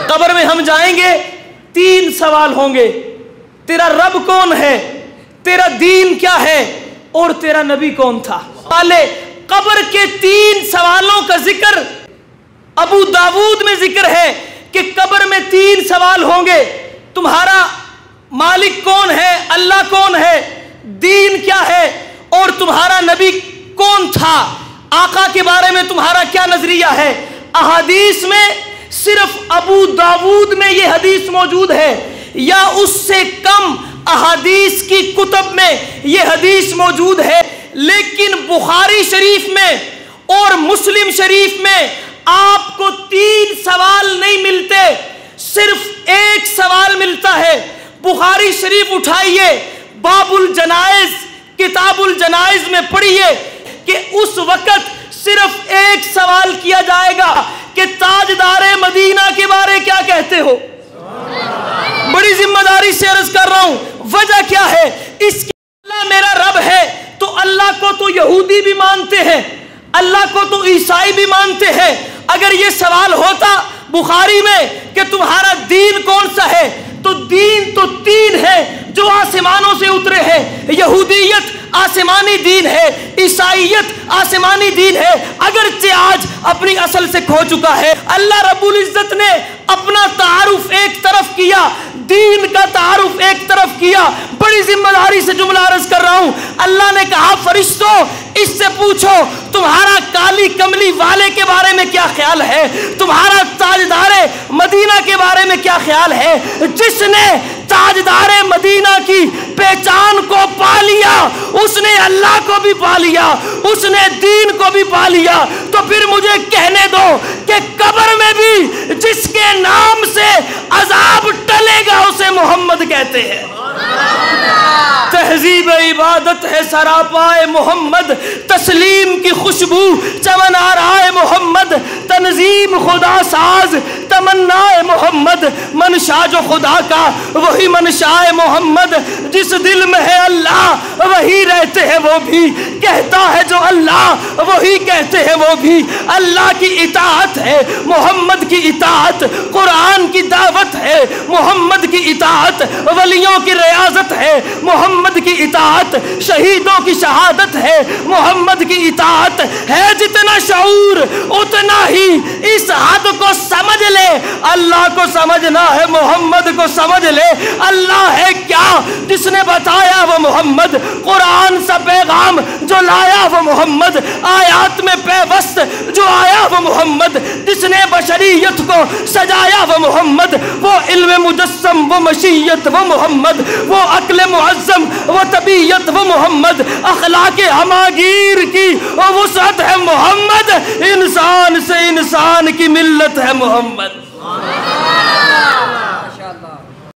قبر میں ہم جائیں گے، 3 سوال ہوں گے، تیرا رب کون ہے، تیرا دین کیا ہے، اور تیرا نبی کون تھا۔ قبر کے 3 سوالوں کا ذکر ابو داود میں ذکر ہے کہ قبر میں 3 سوال ہوں گے، تمہارا مالک کون ہے، اللہ کون ہے، دین کیا ہے، اور تمہارا نبی کون تھا، آقا کے بارے میں تمہارا کیا نظریہ ہے۔ احادیث میں صرف ابو داود میں یہ حدیث موجود ہے، یا اس سے کم احادیث کی کتب میں یہ حدیث موجود ہے، لیکن بخاری شریف میں اور مسلم شریف میں آپ کو 3 سوال نہیں ملتے، صرف 1 سوال ملتا ہے۔ بخاری شریف اٹھائیے، باب الجنائز، کتاب الجنائز میں پڑھیے کہ اس وقت صرف 1 سوال کیا جائے گا کہ تاجدار مدینہ کے بارے کیا کہتے ہو۔ بڑی ذمہ داری سے عرض کر رہا ہوں، وجہ کیا ہے؟ اس کی اللہ میرا رب ہے تو اللہ کو تو یہودی بھی مانتے ہیں، اللہ کو تو عیسائی بھی مانتے ہیں۔ اگر یہ سوال ہوتا بخاری میں کہ تمہارا دین کون سا ہے، تو دین تو 3 ہے جو آسمانوں سے اترے ہیں۔ یہودیت آسمانی دین ہے، عیسائیت آسمانی دین ہے، اگرچہ آج اپنی اصل سے کھو چکا ہے۔ اللہ رب العزت نے اپنا تعارف ایک طرف کیا، دین کا تعارف ایک طرف کیا۔ بڑی ذمہ داری سے جملہ عرض کر رہا ہوں، اللہ نے کہا فرشتوں اس سے پوچھو تمہارا کالی کملی والے کے بارے میں کیا خیال ہے، تمہارا تاجدار مدینہ کے بارے میں کیا خیال ہے۔ جس نے تاجدار مدینہ کی پہچان کو پا لیا اس نے اللہ کو بھی پا لیا، اس نے دین کو بھی پا لیا۔ تو پھر مجھے کہنے دو کہ قبر میں بھی جس کے نام سے عذاب ٹلے گا اسے محمد کہتے ہیں۔ تہذیب عبادت ہے سراپائے محمد، تسلیم کی خوشبو چمن آ رہا ہے محمد، تنظیم خدا ساز تمنا محمد، منشا جو خدا کا وہی منشا محمد، جس دل میں ہے اللہ وہی رہتے ہیں وہ بھی، کہتا ہے جو اللہ وہی کہتے ہیں وہ بھی۔ اللہ کی اطاعت ہے، محمد کی اطاعت، قرآن کی دعوت ہے، محمد کی اطاعت، ولیوں کی ریاضت ہے، محمد کی اطاعت، شہیدوں کی شہادت ہے، محمد کی اطاعت ہے۔ جتنا شعور اتنا ہی اس حد کو سمجھ لے، اللہ کو سمجھنا ہے، محمد کو سمجھ لے۔ اللہ ہے کیا جس نے بتایا وہ محمد، قرآن سا پیغام جو لایا وہ محمد، آیات میں پیوست جو آیا وہ محمد، جس نے بشریت کو سجایا وہ محمد، وہ علم مجسم، وہ مشیت وہ محمد، وہ عقل معظم، وہ طبیعت وہ محمد، اخلاق ہماگیر کی وہ وسعت ہے محمد، انسان سے انسان کی ملت ہے محمد۔